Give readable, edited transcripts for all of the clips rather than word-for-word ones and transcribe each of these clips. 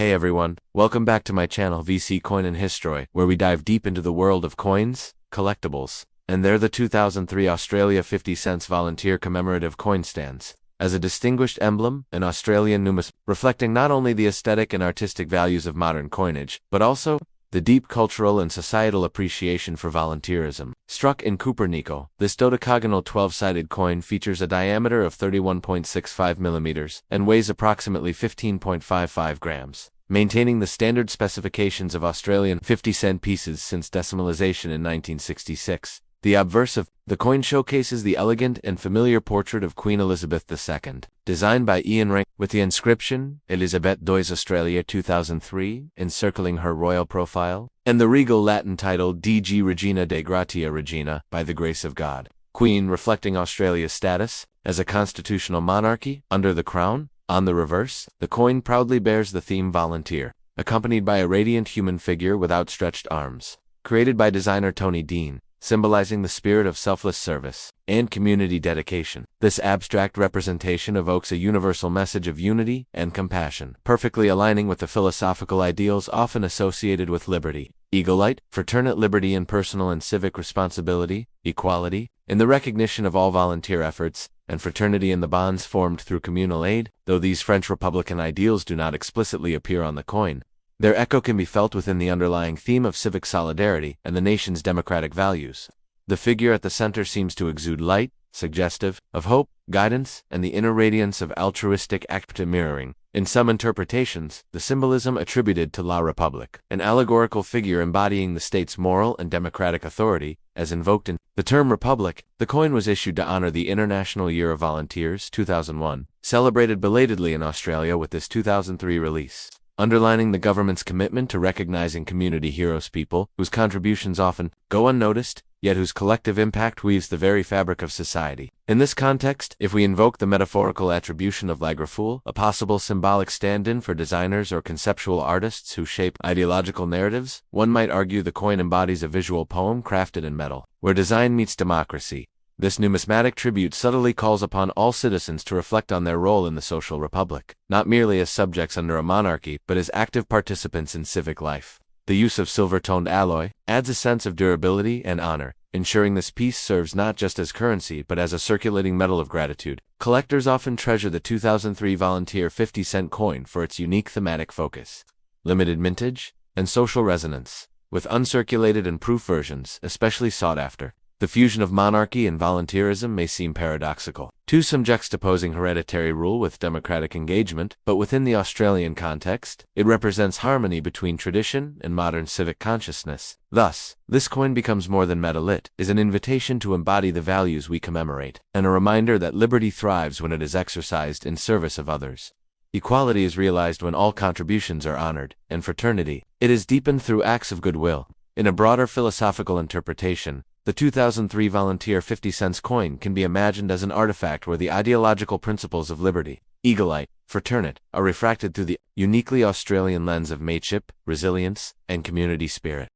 Hey everyone, welcome back to my channel VC Coin and History, where we dive deep into the world of coins, collectibles, and there the 2003 Australia 50 cents volunteer commemorative coin stands as a distinguished emblem, an Australian numismatist, reflecting not only the aesthetic and artistic values of modern coinage, but also the deep cultural and societal appreciation for volunteerism. Struck in Cupernico, this dodecagonal 12-sided coin features a diameter of 31.65 millimeters and weighs approximately 15.55 grams, maintaining the standard specifications of Australian 50-cent pieces since decimalization in 1966. The obverse of the coin showcases the elegant and familiar portrait of Queen Elizabeth II, designed by Ian Rank, with the inscription, Elisabeth II Australia 2003, encircling her royal profile, and the regal Latin title DG Regina de Gratia Regina, by the grace of God. Queen, reflecting Australia's status as a constitutional monarchy under the crown. On the reverse, the coin proudly bears the theme volunteer, accompanied by a radiant human figure with outstretched arms, created by designer Tony Dean, symbolizing the spirit of selfless service and community dedication. This abstract representation evokes a universal message of unity and compassion, perfectly aligning with the philosophical ideals often associated with liberty, eagle-light, fraternal liberty and personal and civic responsibility, equality, in the recognition of all volunteer efforts, and fraternity in the bonds formed through communal aid. Though these French Republican ideals do not explicitly appear on the coin, their echo can be felt within the underlying theme of civic solidarity and the nation's democratic values. The figure at the center seems to exude light, suggestive of hope, guidance, and the inner radiance of altruistic active mirroring. In some interpretations, the symbolism attributed to La Republique, an allegorical figure embodying the state's moral and democratic authority, as invoked in the term Republic. The coin was issued to honor the International Year of Volunteers 2001, celebrated belatedly in Australia with this 2003 release, underlining the government's commitment to recognizing community heroes, people whose contributions often go unnoticed, yet whose collective impact weaves the very fabric of society. In this context, if we invoke the metaphorical attribution of La Grafoule, a possible symbolic stand-in for designers or conceptual artists who shape ideological narratives, one might argue the coin embodies a visual poem crafted in metal, where design meets democracy. This numismatic tribute subtly calls upon all citizens to reflect on their role in the social republic, not merely as subjects under a monarchy, but as active participants in civic life. The use of silver-toned alloy adds a sense of durability and honor, ensuring this piece serves not just as currency but as a circulating medal of gratitude. Collectors often treasure the 2003 Volunteer 50-cent coin for its unique thematic focus, limited mintage, and social resonance, with uncirculated and proof versions especially sought after. The fusion of monarchy and volunteerism may seem paradoxical, some juxtaposing hereditary rule with democratic engagement, but within the Australian context, it represents harmony between tradition and modern civic consciousness. Thus, this coin becomes more than metal. It is an invitation to embody the values we commemorate, and a reminder that liberty thrives when it is exercised in service of others. Equality is realized when all contributions are honored, and fraternity, it is deepened through acts of goodwill. In a broader philosophical interpretation, the 2003 Volunteer 50 cents coin can be imagined as an artifact where the ideological principles of liberty, eagle-light, fraternity, are refracted through the uniquely Australian lens of mateship, resilience, and community spirit.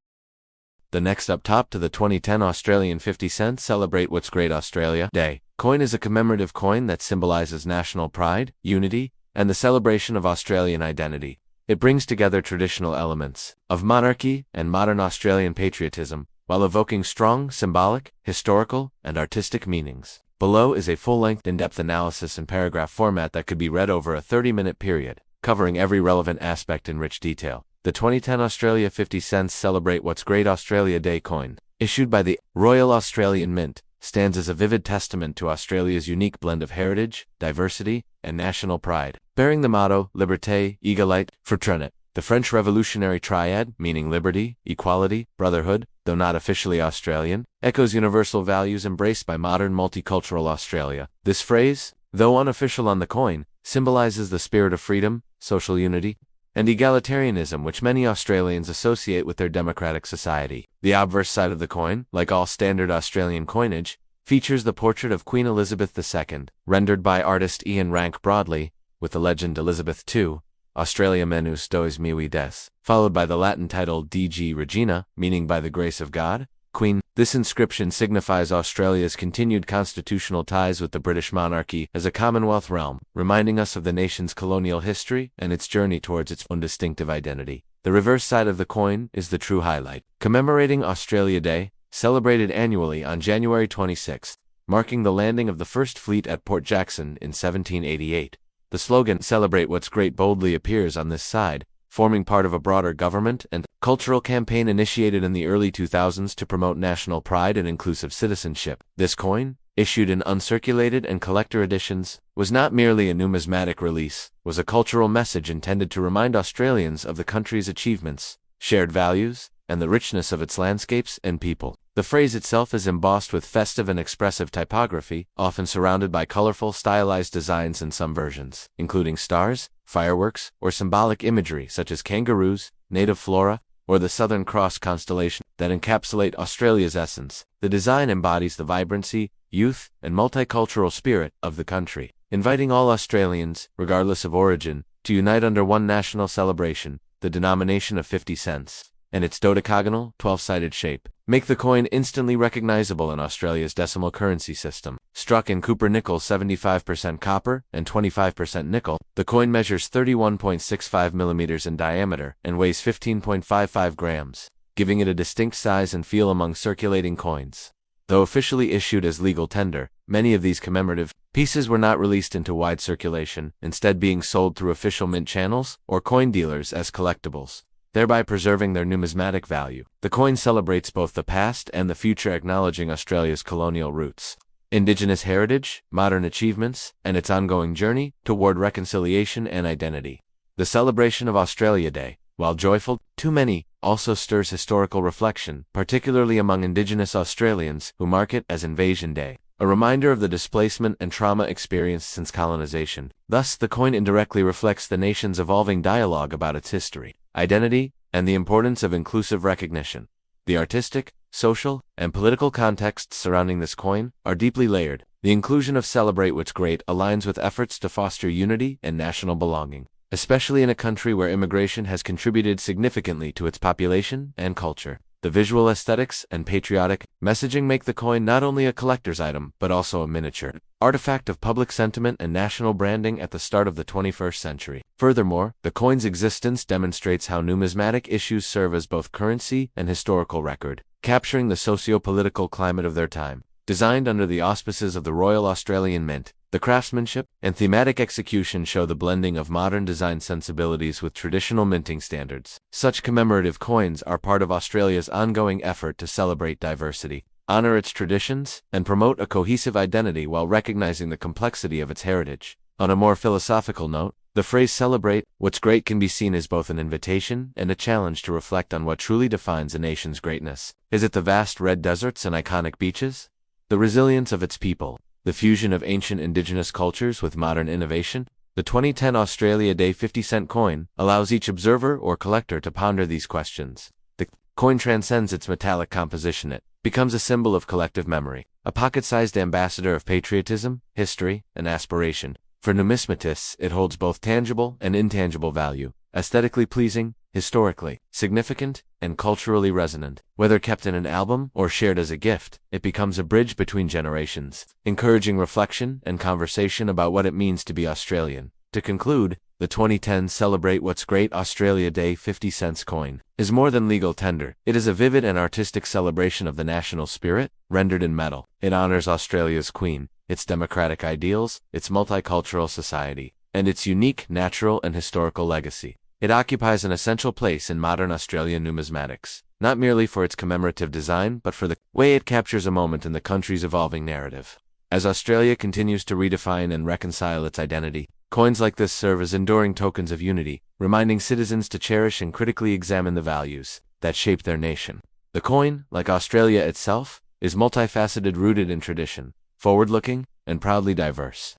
The next up top to the 2010 Australian 50 cent Celebrate What's Great Australia Day coin is a commemorative coin that symbolizes national pride, unity, and the celebration of Australian identity. It brings together traditional elements of monarchy and modern Australian patriotism, while evoking strong symbolic, historical, and artistic meanings. Below is a full-length, in-depth analysis in paragraph format that could be read over a 30-minute period, covering every relevant aspect in rich detail. The 2010 Australia 50 cents Celebrate What's Great Australia Day coin, issued by the Royal Australian Mint, stands as a vivid testament to Australia's unique blend of heritage, diversity, and national pride. Bearing the motto, Liberté, Égalité, Fraternité, the French Revolutionary Triad, meaning liberty, equality, brotherhood, though not officially Australian, echoes universal values embraced by modern multicultural Australia. This phrase, though unofficial on the coin, symbolizes the spirit of freedom, social unity, and egalitarianism which many Australians associate with their democratic society. The obverse side of the coin, like all standard Australian coinage, features the portrait of Queen Elizabeth II, rendered by artist Ian Rank broadly, with the legend Elizabeth II, Australia menus dois mil e dez, followed by the Latin title DG Regina, meaning by the grace of God. Queen. This inscription signifies Australia's continued constitutional ties with the British monarchy as a Commonwealth realm, reminding us of the nation's colonial history and its journey towards its own distinctive identity. The reverse side of the coin is the true highlight. Commemorating Australia Day, celebrated annually on January 26, marking the landing of the First Fleet at Port Jackson in 1788. The slogan, "Celebrate What's Great," boldly appears on this side, forming part of a broader government and cultural campaign initiated in the early 2000s to promote national pride and inclusive citizenship. This coin, issued in uncirculated and collector editions, was not merely a numismatic release, was a cultural message intended to remind Australians of the country's achievements, shared values, and the richness of its landscapes and people. The phrase itself is embossed with festive and expressive typography, often surrounded by colorful, stylized designs in some versions, including stars, fireworks, or symbolic imagery such as kangaroos, native flora, or the Southern Cross constellation that encapsulate Australia's essence. The design embodies the vibrancy, youth, and multicultural spirit of the country, inviting all Australians, regardless of origin, to unite under one national celebration. The denomination of 50 cents and its dodecagonal, 12-sided shape make the coin instantly recognizable in Australia's decimal currency system. Struck in Cooper nickel 75% copper and 25% nickel, the coin measures 31.65 millimeters in diameter and weighs 15.55 grams, giving it a distinct size and feel among circulating coins. Though officially issued as legal tender, many of these commemorative pieces were not released into wide circulation, instead being sold through official mint channels or coin dealers as collectibles, thereby preserving their numismatic value. The coin celebrates both the past and the future, acknowledging Australia's colonial roots, Indigenous heritage, modern achievements, and its ongoing journey toward reconciliation and identity. The celebration of Australia Day, while joyful to many, also stirs historical reflection, particularly among Indigenous Australians who mark it as Invasion Day, a reminder of the displacement and trauma experienced since colonization. Thus, the coin indirectly reflects the nation's evolving dialogue about its history, identity, and the importance of inclusive recognition. The artistic, social, and political contexts surrounding this coin are deeply layered. The inclusion of "Celebrate What's Great" aligns with efforts to foster unity and national belonging, especially in a country where immigration has contributed significantly to its population and culture. The visual aesthetics and patriotic messaging make the coin not only a collector's item, but also a miniature artifact of public sentiment and national branding at the start of the 21st century. Furthermore, the coin's existence demonstrates how numismatic issues serve as both currency and historical record, capturing the socio-political climate of their time. Designed under the auspices of the Royal Australian Mint, the craftsmanship and thematic execution show the blending of modern design sensibilities with traditional minting standards. Such commemorative coins are part of Australia's ongoing effort to celebrate diversity, honor its traditions, and promote a cohesive identity while recognizing the complexity of its heritage. On a more philosophical note, the phrase "Celebrate What's Great" can be seen as both an invitation and a challenge to reflect on what truly defines a nation's greatness. Is it the vast red deserts and iconic beaches? The resilience of its people? The fusion of ancient Indigenous cultures with modern innovation? The 2010 Australia Day 50-cent coin allows each observer or collector to ponder these questions. The coin transcends its metallic composition. It becomes a symbol of collective memory, a pocket-sized ambassador of patriotism, history, and aspiration. For numismatists, it holds both tangible and intangible value, aesthetically pleasing, historically significant, and culturally resonant. Whether kept in an album or shared as a gift, it becomes a bridge between generations, encouraging reflection and conversation about what it means to be Australian. To conclude, the 2010 Celebrate What's Great Australia Day 50 cents coin is more than legal tender. It is a vivid and artistic celebration of the national spirit, rendered in metal. It honors Australia's Queen, its democratic ideals, its multicultural society, and its unique natural and historical legacy. It occupies an essential place in modern Australian numismatics, not merely for its commemorative design, but for the way it captures a moment in the country's evolving narrative. As Australia continues to redefine and reconcile its identity, coins like this serve as enduring tokens of unity, reminding citizens to cherish and critically examine the values that shape their nation. The coin, like Australia itself, is multifaceted, rooted in tradition, forward-looking, and proudly diverse.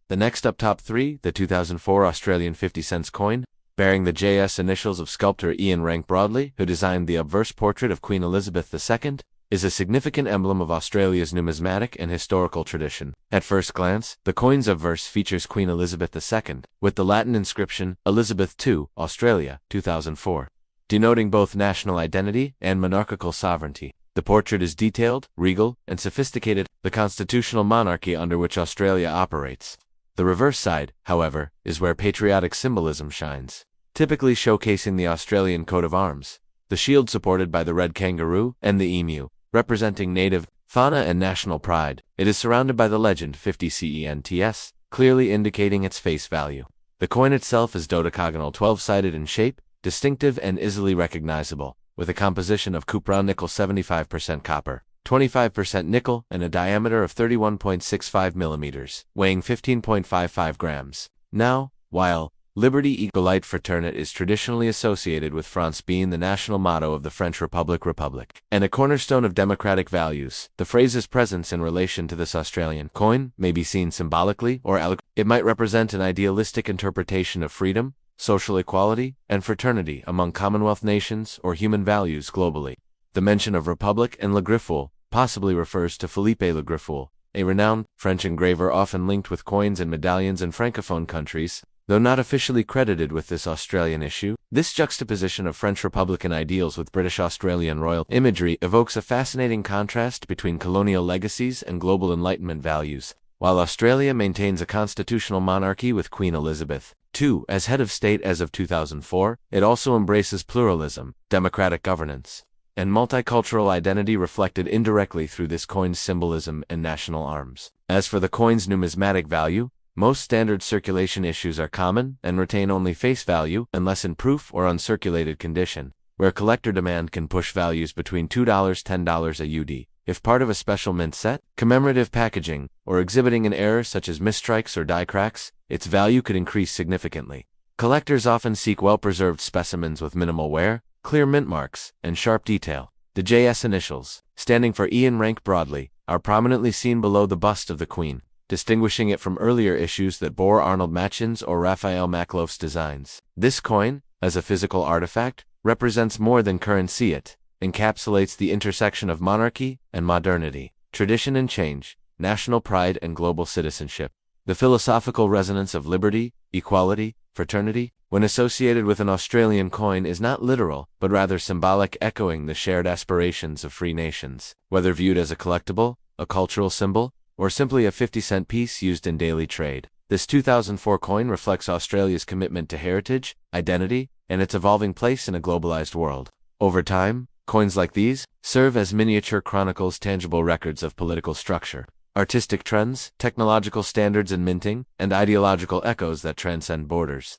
The next up, top 3, the 2004 Australian 50 cents coin, bearing the JS initials of sculptor Ian Rank Broadley, who designed the obverse portrait of Queen Elizabeth II, is a significant emblem of Australia's numismatic and historical tradition. At first glance, the coin's obverse features Queen Elizabeth II, with the Latin inscription, Elizabeth II, Australia, 2004. denoting both national identity and monarchical sovereignty. The portrait is detailed, regal, and sophisticated, the constitutional monarchy under which Australia operates. The reverse side, however, is where patriotic symbolism shines, typically showcasing the Australian coat of arms, the shield supported by the red kangaroo and the emu, representing native fauna and national pride. It is surrounded by the legend 50 cents, clearly indicating its face value. The coin itself is dodecagonal, 12-sided in shape, distinctive and easily recognizable, with a composition of cupra nickel 75% copper, 25% nickel, and a diameter of 31.65 millimeters, weighing 15.55 grams. Now, while Liberty Égalité Fraternité is traditionally associated with France being the national motto of the French Republic, and a cornerstone of democratic values, the phrase's presence in relation to this Australian coin may be seen symbolically or it might represent an idealistic interpretation of freedom, social equality, and fraternity among Commonwealth nations or human values globally. The mention of Republic and Le Griffon possibly refers to Philippe Le Griffon, a renowned French engraver often linked with coins and medallions in Francophone countries, though not officially credited with this Australian issue. This juxtaposition of French Republican ideals with British-Australian royal imagery evokes a fascinating contrast between colonial legacies and global Enlightenment values. While Australia maintains a constitutional monarchy with Queen Elizabeth II as head of state as of 2004, it also embraces pluralism, democratic governance, and multicultural identity reflected indirectly through this coin's symbolism and national arms. As for the coin's numismatic value, most standard circulation issues are common and retain only face value unless in proof or uncirculated condition, where collector demand can push values between $2 $10 a UD. If part of a special mint set, commemorative packaging, or exhibiting an error such as misstrikes or die cracks, its value could increase significantly. Collectors often seek well-preserved specimens with minimal wear, clear mint marks, and sharp detail. The JS initials, standing for Ian Rank broadly, are prominently seen below the bust of the Queen, distinguishing it from earlier issues that bore Arnold Machin's or Raphael Makloff's designs. This coin, as a physical artifact, represents more than currency. It encapsulates the intersection of monarchy and modernity, tradition and change, national pride and global citizenship. The philosophical resonance of liberty, equality, fraternity, when associated with an Australian coin is not literal, but rather symbolic, echoing the shared aspirations of free nations. Whether viewed as a collectible, a cultural symbol, or simply a 50-cent piece used in daily trade, this 2004 coin reflects Australia's commitment to heritage, identity, and its evolving place in a globalized world. Over time, coins like these serve as miniature chronicles, tangible records of political structure, artistic trends, technological standards in minting, and ideological echoes that transcend borders.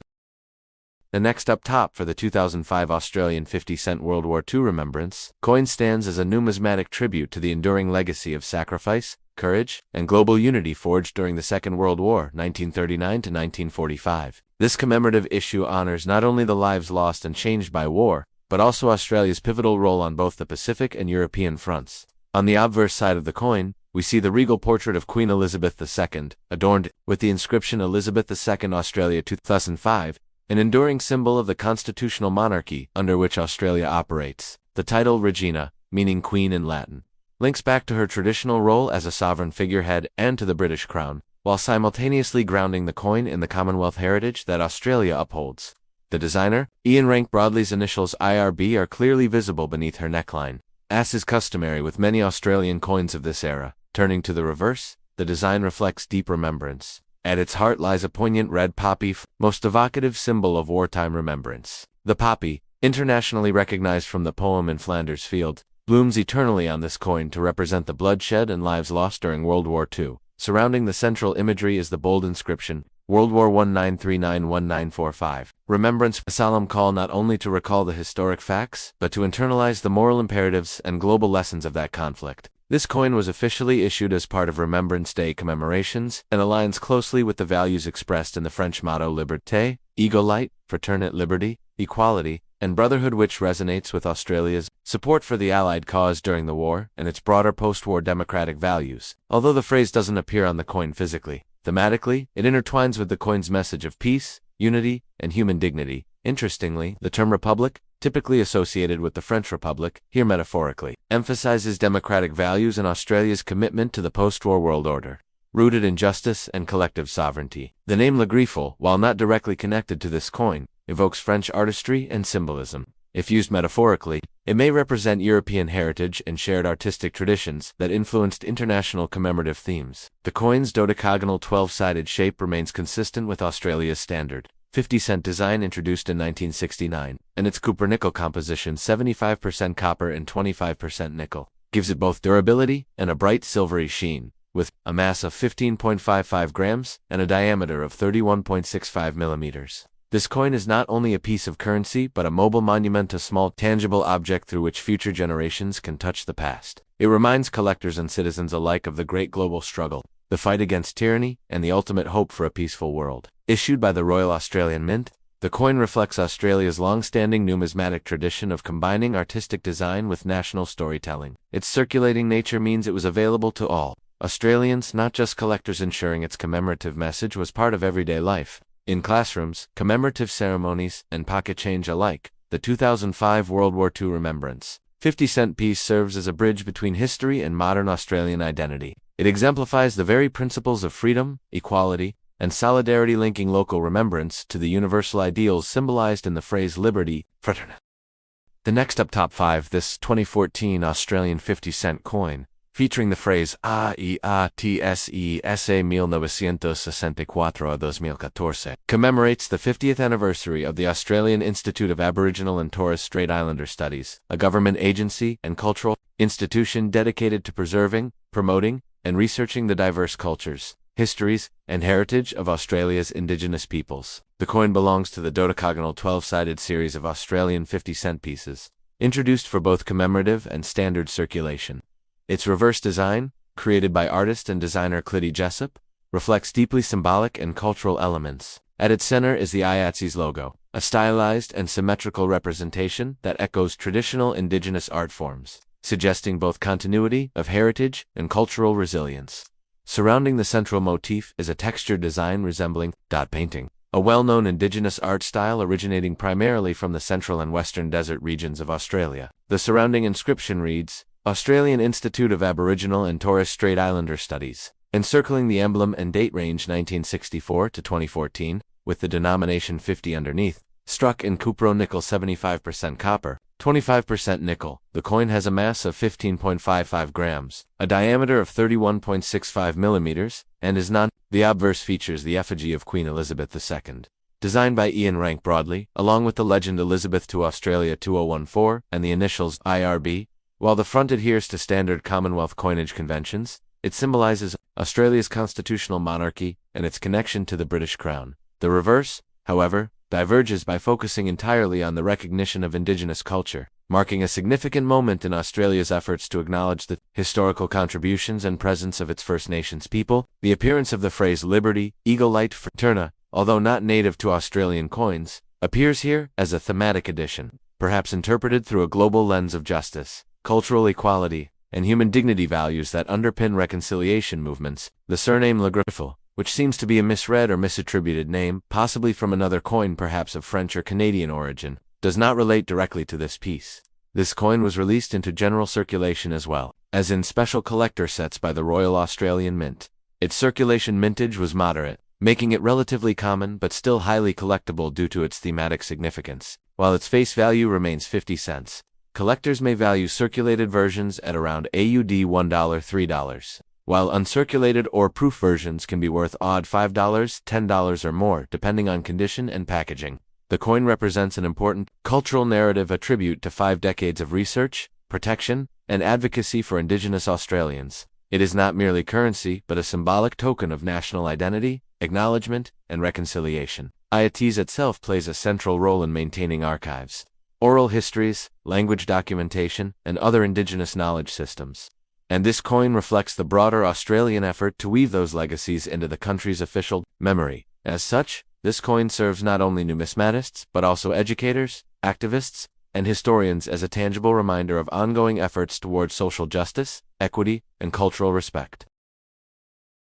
The next up top for the 2005 Australian 50-cent World War II remembrance coin stands as a numismatic tribute to the enduring legacy of sacrifice, courage, and global unity forged during the Second World War, 1939 to 1945. This commemorative issue honors not only the lives lost and changed by war, but also Australia's pivotal role on both the Pacific and European fronts. On the obverse side of the coin, we see the regal portrait of Queen Elizabeth II, adorned with the inscription Elizabeth II Australia 2005, an enduring symbol of the constitutional monarchy under which Australia operates. The title Regina, meaning queen in Latin, links back to her traditional role as a sovereign figurehead and to the British crown, while simultaneously grounding the coin in the Commonwealth heritage that Australia upholds. The designer, Ian Rank Broadley's initials IRB, are clearly visible beneath her neckline, as is customary with many Australian coins of this era. Turning to the reverse, the design reflects deep remembrance. At its heart lies a poignant red poppy, most evocative symbol of wartime remembrance. The poppy, internationally recognized from the poem In Flanders Field, blooms eternally on this coin to represent the bloodshed and lives lost during World War II. Surrounding the central imagery is the bold inscription, World War 1939-1945. Remembrance, a solemn call not only to recall the historic facts, but to internalize the moral imperatives and global lessons of that conflict. This coin was officially issued as part of Remembrance Day commemorations and aligns closely with the values expressed in the French motto Liberté, Égalité, Fraternité, Liberty, Equality, and Brotherhood, which resonates with Australia's support for the Allied cause during the war and its broader post-war democratic values. Although the phrase doesn't appear on the coin physically, thematically, it intertwines with the coin's message of peace, unity, and human dignity. Interestingly, the term republic, typically associated with the French Republic, here metaphorically, emphasizes democratic values and Australia's commitment to the post-war world order, rooted in justice and collective sovereignty. The name Le Griffon, while not directly connected to this coin, evokes French artistry and symbolism. If used metaphorically, it may represent European heritage and shared artistic traditions that influenced international commemorative themes. The coin's dodecagonal 12-sided shape remains consistent with Australia's standard 50-cent design introduced in 1969, and its copper-nickel composition 75% copper and 25% nickel gives it both durability and a bright silvery sheen, with a mass of 15.55 grams and a diameter of 31.65 millimeters. This coin is not only a piece of currency but a mobile monument, a small, tangible object through which future generations can touch the past. It reminds collectors and citizens alike of the great global struggle, the fight against tyranny, and the ultimate hope for a peaceful world. Issued by the Royal Australian Mint, the coin reflects Australia's long-standing numismatic tradition of combining artistic design with national storytelling. Its circulating nature means it was available to all Australians, not just collectors, ensuring its commemorative message was part of everyday life. In classrooms, commemorative ceremonies, and pocket change alike, the 2005 World War II Remembrance 50-cent piece serves as a bridge between history and modern Australian identity. It exemplifies the very principles of freedom, equality, and solidarity, linking local remembrance to the universal ideals symbolized in the phrase liberty, fraternity. The next up, top 5, this 2014 Australian 50-cent coin, featuring the phrase AIATSE 1964-2014, commemorates the 50th anniversary of the Australian Institute of Aboriginal and Torres Strait Islander Studies, a government agency and cultural institution dedicated to preserving, promoting, and researching the diverse cultures, histories, and heritage of Australia's Indigenous peoples. The coin belongs to the dodecagonal 12-sided series of Australian 50-cent pieces, introduced for both commemorative and standard circulation. Its reverse design, created by artist and designer Clitty Jessup, reflects deeply symbolic and cultural elements. At its center is the IATSE's logo, a stylized and symmetrical representation that echoes traditional Indigenous art forms, suggesting both continuity of heritage and cultural resilience. Surrounding the central motif is a textured design resembling dot painting, a well-known Indigenous art style originating primarily from the central and western desert regions of Australia. The surrounding inscription reads, Australian Institute of Aboriginal and Torres Strait Islander Studies, encircling the emblem and date range 1964 to 2014, with the denomination 50 underneath, struck in cupro-nickel 75% copper, 25% nickel. The coin has a mass of 15.55 grams, a diameter of 31.65 millimeters, and is non. The obverse features the effigy of Queen Elizabeth II, designed by Ian Rank Broadley, along with the legend Elizabeth to Australia 2014 and the initials IRB. While the front adheres to standard Commonwealth coinage conventions, it symbolizes Australia's constitutional monarchy and its connection to the British Crown. The reverse, however, diverges by focusing entirely on the recognition of Indigenous culture, marking a significant moment in Australia's efforts to acknowledge the historical contributions and presence of its First Nations people. The appearance of the phrase liberty, eagle-light fraterna, although not native to Australian coins, appears here as a thematic addition, perhaps interpreted through a global lens of justice, cultural equality, and human dignity values that underpin reconciliation movements. The surname Le Griffel, which seems to be a misread or misattributed name, possibly from another coin perhaps of French or Canadian origin, does not relate directly to this piece. This coin was released into general circulation as well, as in special collector sets by the Royal Australian Mint. Its circulation mintage was moderate, making it relatively common but still highly collectible due to its thematic significance. While its face value remains 50 cents, collectors may value circulated versions at around AUD $1 $3, while uncirculated or proof versions can be worth odd $5 $10 or more depending on condition and packaging. The coin represents an important cultural narrative, a tribute to 5 decades of research, protection, and advocacy for Indigenous Australians. It is not merely currency but a symbolic token of national identity, acknowledgement, and reconciliation. IATS itself plays a central role in maintaining archives, oral histories, language documentation, and other Indigenous knowledge systems. And this coin reflects the broader Australian effort to weave those legacies into the country's official memory. As such, this coin serves not only numismatists but also educators, activists, and historians as a tangible reminder of ongoing efforts towards social justice, equity, and cultural respect.